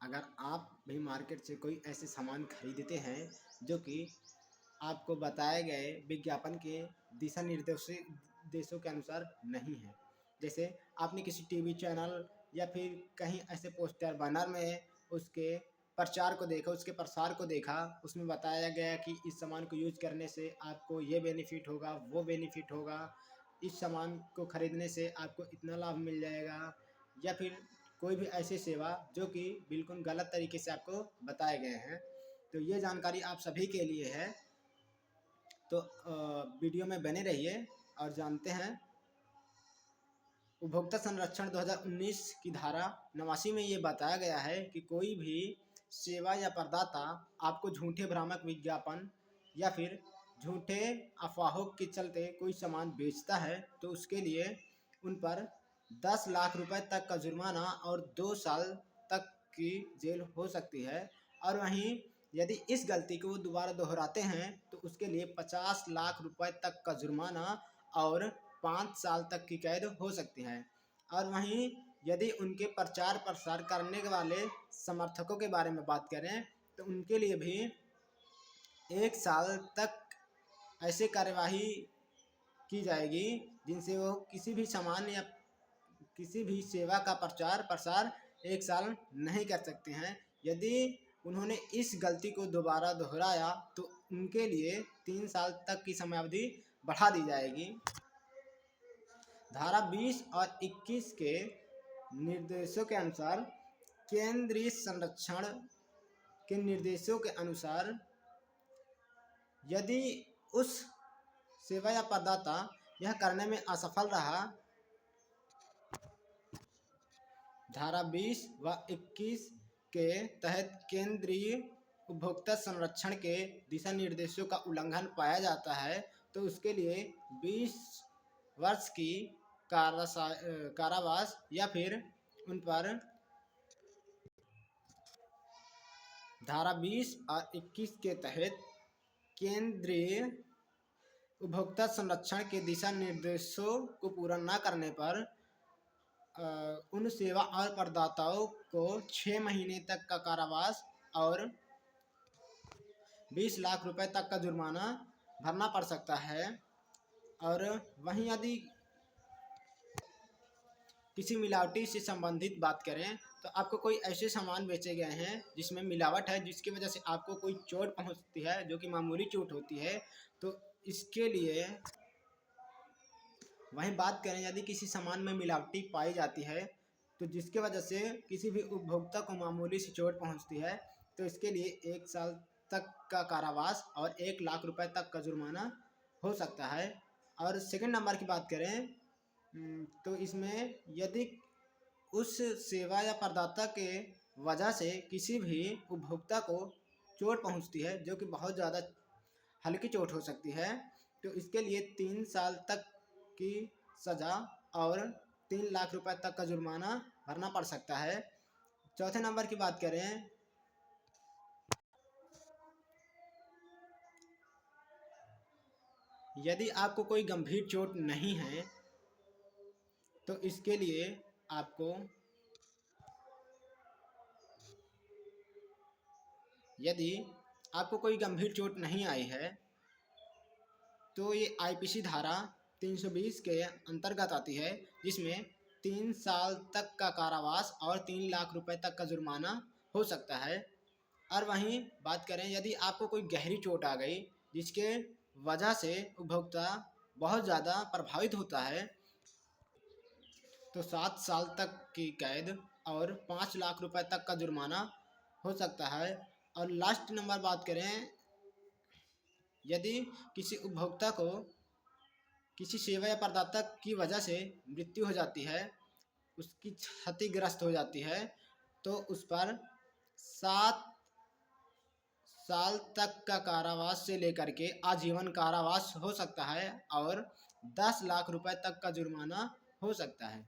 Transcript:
अगर आप भी मार्केट से कोई ऐसे सामान खरीदते हैं जो कि आपको बताए गए विज्ञापन के दिशा निर्देशों के अनुसार नहीं है, जैसे आपने किसी टीवी चैनल या फिर कहीं ऐसे पोस्टर बैनर में उसके प्रचार को देखा, उसके प्रसार को देखा, उसमें बताया गया कि इस सामान को यूज करने से आपको ये बेनिफिट होगा, वो बेनिफिट होगा, इस सामान को खरीदने से आपको इतना लाभ मिल जाएगा, या फिर कोई भी ऐसी सेवा जो कि बिल्कुल गलत तरीके से आपको बताए गए हैं। तो ये जानकारी आप सभी के लिए है, तो वीडियो में बने रहिए और जानते हैं। उपभोक्ता संरक्षण 2019 की धारा 89 में ये बताया गया है कि कोई भी सेवा या प्रदाता आपको झूठे भ्रामक विज्ञापन या फिर झूठे अफवाहों के चलते कोई सामान बेचता है तो उसके लिए उन पर 10 लाख रुपए तक का जुर्माना और 2 साल तक की जेल हो सकती है। और वहीं यदि इस गलती को दोबारा दोहराते हैं तो उसके लिए 50 लाख रुपए तक का जुर्माना और 5 साल तक की कैद हो सकती है। और वहीं यदि उनके प्रचार प्रसार करने वाले समर्थकों के बारे में बात करें तो उनके लिए भी 1 साल तक ऐसे कार्यवाही की जाएगी जिनसे वो किसी भी सामान या किसी भी सेवा का प्रचार प्रसार 1 साल नहीं कर सकते हैं। यदि उन्होंने इस गलती को दोबारा दोहराया तो उनके लिए 3 साल तक की समयावधि बढ़ा दी जाएगी। धारा 20 और 21 के निर्देशों के अनुसार केंद्रीय संरक्षण के निर्देशों के अनुसार यदि उस सेवा या प्रदाता यह करने में असफल रहा, धारा 20 व 21 के तहत केंद्रीय उपभोक्ता संरक्षण के दिशा निर्देशों का उल्लंघन पाया जाता है तो उसके लिए 20 वर्ष की कारावास या फिर उन पर धारा 20 और 21 के तहत केंद्रीय उपभोक्ता संरक्षण के दिशा निर्देशों को पूरा न करने पर उन सेवा और प्रदाताओं को 6 महीने तक का कारावास और 20 लाख रुपए तक का जुर्माना भरना पड़ सकता है। और वहीं यदि किसी मिलावटी से संबंधित बात करें तो आपको कोई ऐसे सामान बेचे गए हैं जिसमें मिलावट है, जिसकी वजह से आपको कोई चोट पहुंचती है जो कि मामूली चोट होती है, तो इसके लिए वहीं बात करें यदि किसी सामान में मिलावटी पाई जाती है तो जिसकी वजह से किसी भी उपभोक्ता को मामूली सी चोट पहुंचती है तो इसके लिए 1 साल तक का कारावास और 1 लाख रुपए तक का जुर्माना हो सकता है। और सेकंड नंबर की बात करें तो इसमें यदि उस सेवा या प्रदाता के वजह से किसी भी उपभोक्ता को चोट पहुंचती है जो कि बहुत ज़्यादा हल्की चोट हो सकती है तो इसके लिए 3 साल तक की सज़ा और 3 लाख रुपए तक का जुर्माना भरना पड़ सकता है। चौथे नंबर की बात करें यदि आपको कोई गंभीर चोट नहीं है तो इसके लिए आपको यदि आपको कोई गंभीर चोट नहीं आई है तो ये आईपीसी धारा 320 के अंतर्गत आती है जिसमें 3 साल तक का कारावास और 3 लाख रुपए तक का जुर्माना हो सकता है। और वहीं बात करें यदि आपको कोई गहरी चोट आ गई जिसके वजह से उपभोक्ता बहुत ज़्यादा प्रभावित होता है तो 7 साल तक की कैद और 5 लाख रुपए तक का जुर्माना हो सकता है। और लास्ट नंबर बात करें यदि किसी उपभोक्ता को किसी सेवा या प्रदाता की वजह से मृत्यु हो जाती है, उसकी क्षतिग्रस्त हो जाती है तो उस पर 7 साल तक का कारावास से लेकर के आजीवन कारावास हो सकता है और 10 लाख रुपए तक का जुर्माना हो सकता है।